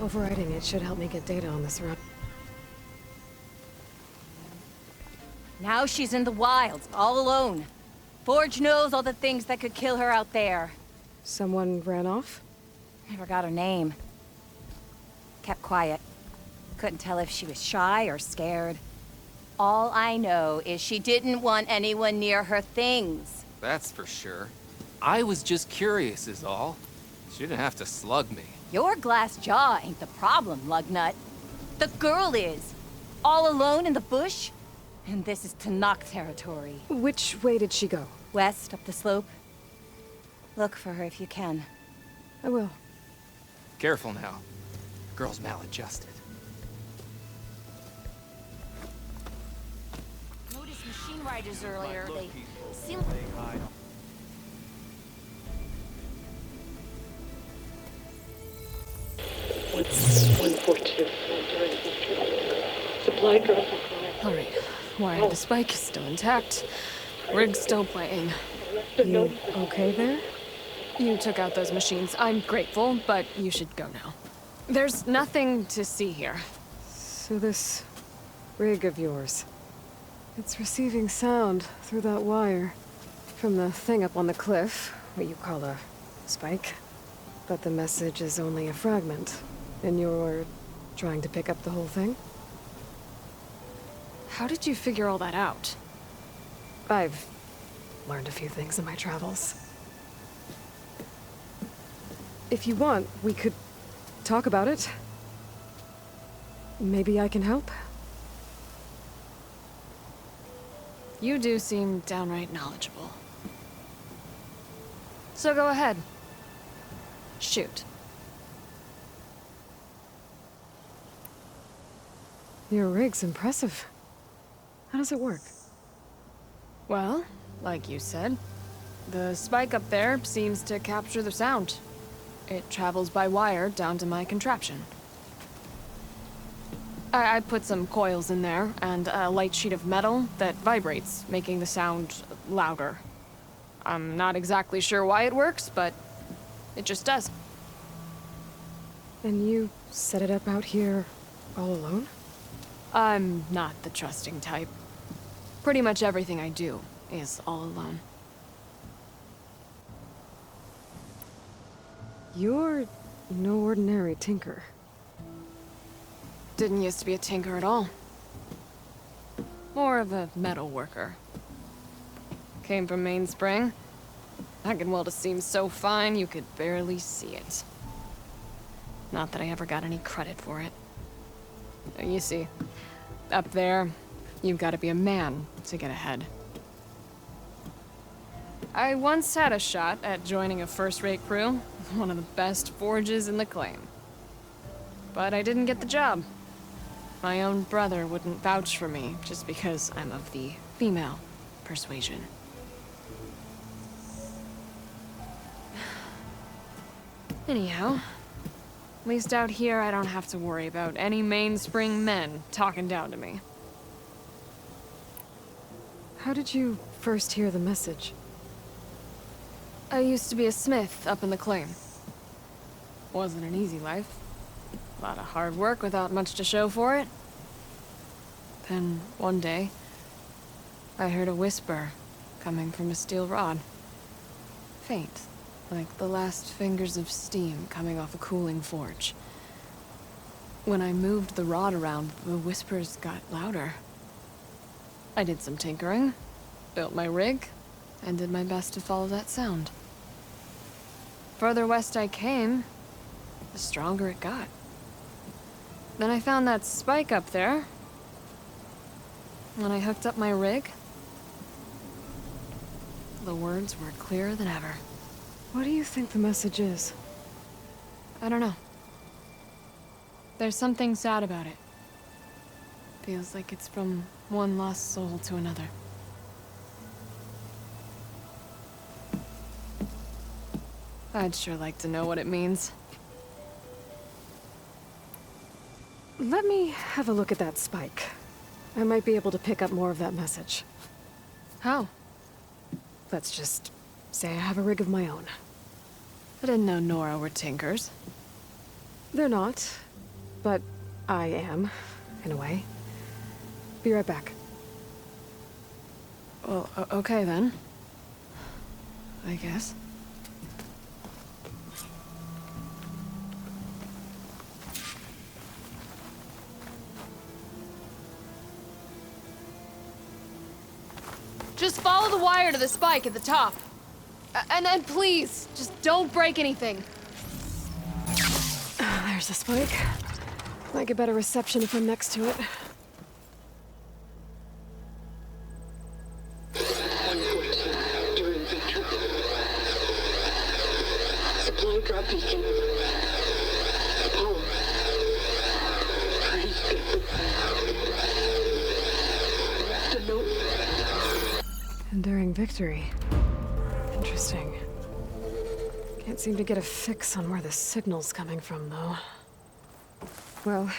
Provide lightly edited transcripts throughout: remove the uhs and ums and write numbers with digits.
Overriding it should help me get data on this route. Now she's in the wilds, all alone. Forge knows all the things that could kill her out there. Someone ran off? Never got her name. Kept quiet. Couldn't tell if she was shy or scared. All I know is she didn't want anyone near her things. That's for sure. I was just curious is all. She didn't have to slug me. Your glass jaw ain't the problem, Lugnut. The girl is. All alone in the bush. And this is Tenakth territory. Which way did she go? West, up the slope. Look for her if you can. I will. Careful now. Girl's maladjusted. Noticed machine riders earlier. They seem... Unfortunate. Supply drop. Alright, wire the spike is still intact. Rig's still playing. You okay there? You took out those machines. I'm grateful, but you should go now. There's nothing to see here. So this rig of yours, it's receiving sound through that wire from the thing up on the cliff, what you call a spike. But the message is only a fragment, and you're trying to pick up the whole thing? How did you figure all that out? I've learned a few things in my travels. If you want, we could talk about it. Maybe I can help? You do seem downright knowledgeable. So go ahead. Shoot. Your rig's impressive. How does it work? Well, like you said, the spike up there seems to capture the sound. It travels by wire down to my contraption. I put some coils in there, and a light sheet of metal that vibrates, making the sound louder. I'm not exactly sure why it works, but it just does. And you set it up out here all alone? I'm not the trusting type. Pretty much everything I do is all alone. You're no ordinary tinker. Didn't used to be a tinker at all. More of a metal worker. Came from Mainspring. I can weld a seam so fine you could barely see it. Not that I ever got any credit for it. You see, up there, you've got to be a man to get ahead. I once had a shot at joining a first-rate crew, one of the best forges in the claim. But I didn't get the job. My own brother wouldn't vouch for me just because I'm of the female persuasion. Anyhow, at least out here I don't have to worry about any Mainspring men talking down to me. How did you first hear the message? I used to be a smith up in the claim. Wasn't an easy life. A lot of hard work without much to show for it. Then, one day, I heard a whisper coming from a steel rod. Faint, like the last fingers of steam coming off a cooling forge. When I moved the rod around, the whispers got louder. I did some tinkering, built my rig, and did my best to follow that sound. Further west I came, the stronger it got. Then I found that spike up there. When I hooked up my rig, the words were clearer than ever. What do you think the message is? I don't know. There's something sad about it. Feels like it's from one lost soul to another. I'd sure like to know what it means. Let me have a look at that spike. I might be able to pick up more of that message. How? Let's just say I have a rig of my own. I didn't know Nora were tinkers. They're not, but I am, in a way. Be right back. Well, okay then. I guess. Just follow the wire to the spike at the top. And please, just don't break anything. There's the spike. Might get better reception if I'm next to it. Supply drop beacon. Power. Please get the note. Enduring victory. Interesting. Can't seem to get a fix on where the signal's coming from, though. Well,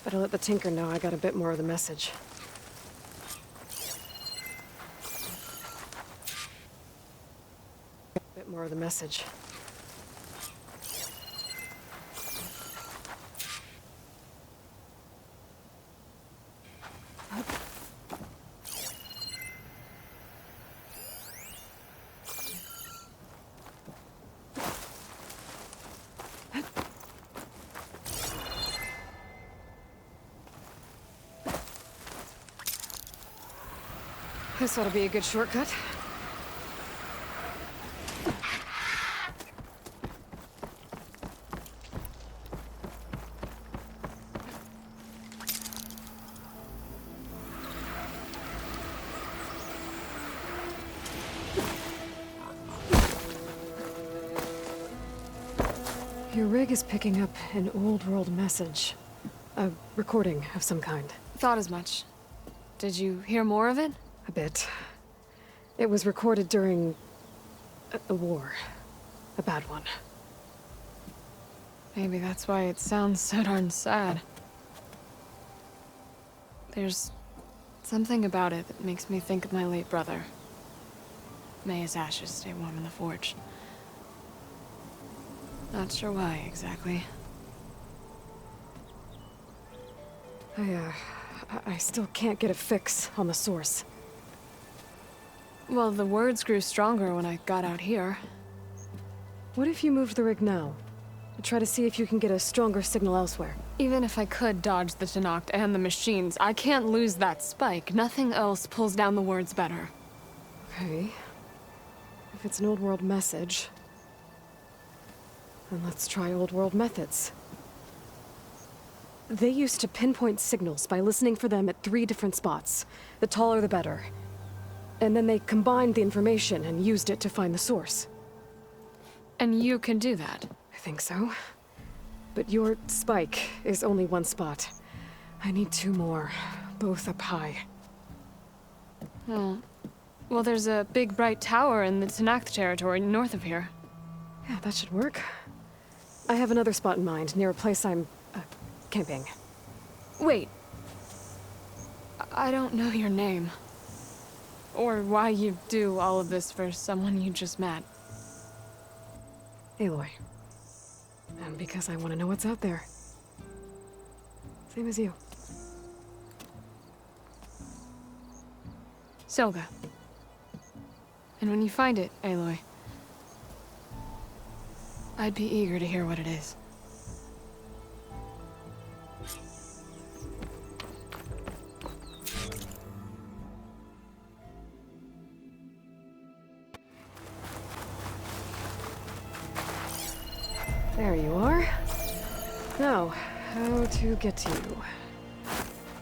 better let the Tinker know I got a bit more of the message. A bit more of the message. This ought to be a good shortcut. Your rig is picking up an old world message. A recording of some kind. Thought as much. Did you hear more of it? A bit. It was recorded during a war. A bad one. Maybe that's why it sounds so darn sad. There's something about it that makes me think of my late brother. May his ashes stay warm in the forge. Not sure why, exactly. I still can't get a fix on the source. Well, the words grew stronger when I got out here. What if you moved the rig now? Try to see if you can get a stronger signal elsewhere. Even if I could dodge the Tenakth and the machines, I can't lose that spike. Nothing else pulls down the words better. Okay. If it's an old world message, then let's try old world methods. They used to pinpoint signals by listening for them at 3 different spots. The taller the better. And then they combined the information and used it to find the source. And you can do that. I think so. But your spike is only 1 spot. I need 2 more, both up high. Oh. Well, there's a big bright tower in the Tenakth territory north of here. Yeah, that should work. I have another spot in mind, near a place I'm, camping. Wait. I don't know your name. Or why you do all of this for someone you just met. Aloy. And because I want to know what's out there. Same as you. Selga. And when you find it, Aloy, I'd be eager to hear what it is. There you are. Now, how to get to you?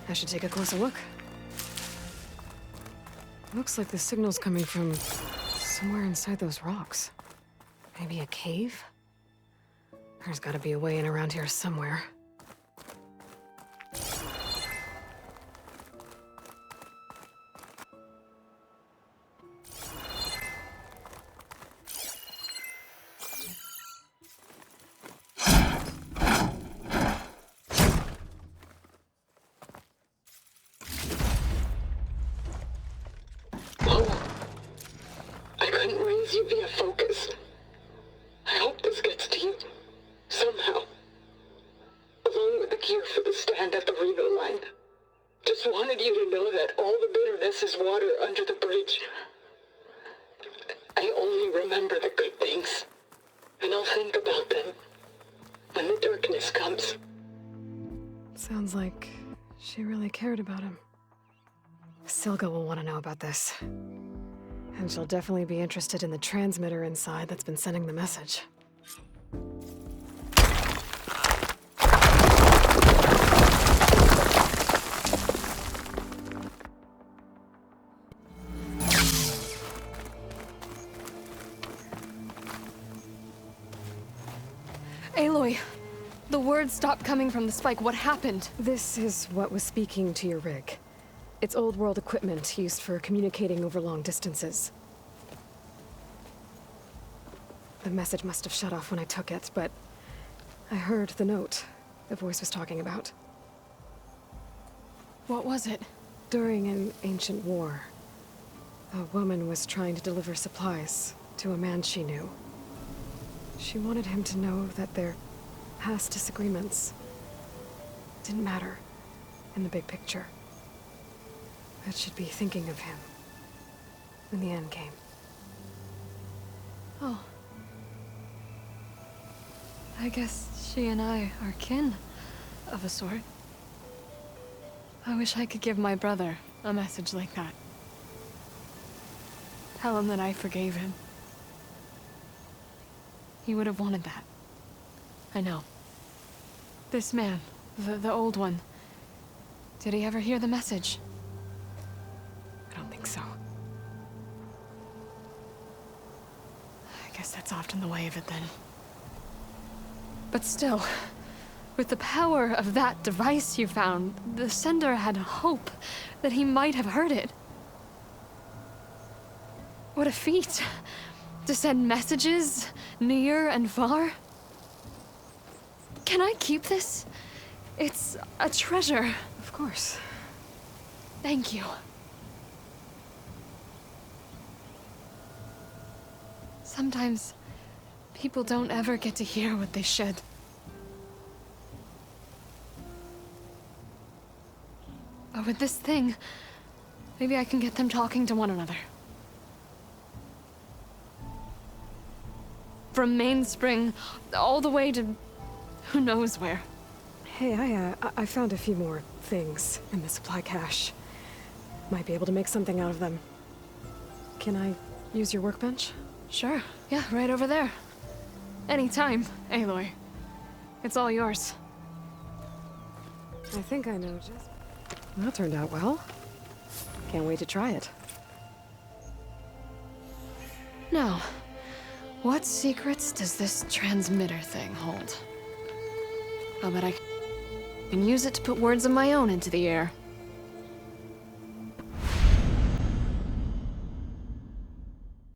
I should take a closer look. Looks like the signal's coming from somewhere inside those rocks. Maybe a cave? There's gotta be a way in around here somewhere. I couldn't raise you via focus. I hope this gets to you. Somehow. Along with the here for the stand at the Reno line. Just wanted you to know that all the bitterness is water under the bridge. I only remember the good things, and I'll think about them when the darkness comes. Sounds like she really cared about him. Silga will want to know about this. And she'll definitely be interested in the transmitter inside that's been sending the message. Aloy, the words stopped coming from the spike. What happened? This is what was speaking to your rig. It's old world equipment used for communicating over long distances. The message must have shut off when I took it, but I heard the note the voice was talking about. What was it? During an ancient war, a woman was trying to deliver supplies to a man she knew. She wanted him to know that their past disagreements didn't matter in the big picture. That she'd be thinking of him when the end came. Oh. I guess she and I are kin, of a sort. I wish I could give my brother a message like that. Tell him that I forgave him. He would have wanted that. I know. This man, the old one, did he ever hear the message? I don't think so. I guess that's often the way of it then. But still, with the power of that device you found, the sender had hope that he might have heard it. What a feat! To send messages near and far. Can I keep this? It's a treasure. Of course. Thank you. Sometimes people don't ever get to hear what they should. But with this thing, maybe I can get them talking to one another. From Mainspring all the way to who knows where. Hey, I found a few more things in the supply cache. Might be able to make something out of them. Can I use your workbench? Sure. Yeah, right over there. Anytime, Aloy. It's all yours. I think I know just... That turned out well. Can't wait to try it. Now, what secrets does this transmitter thing hold? I'll bet I can use it to put words of my own into the air.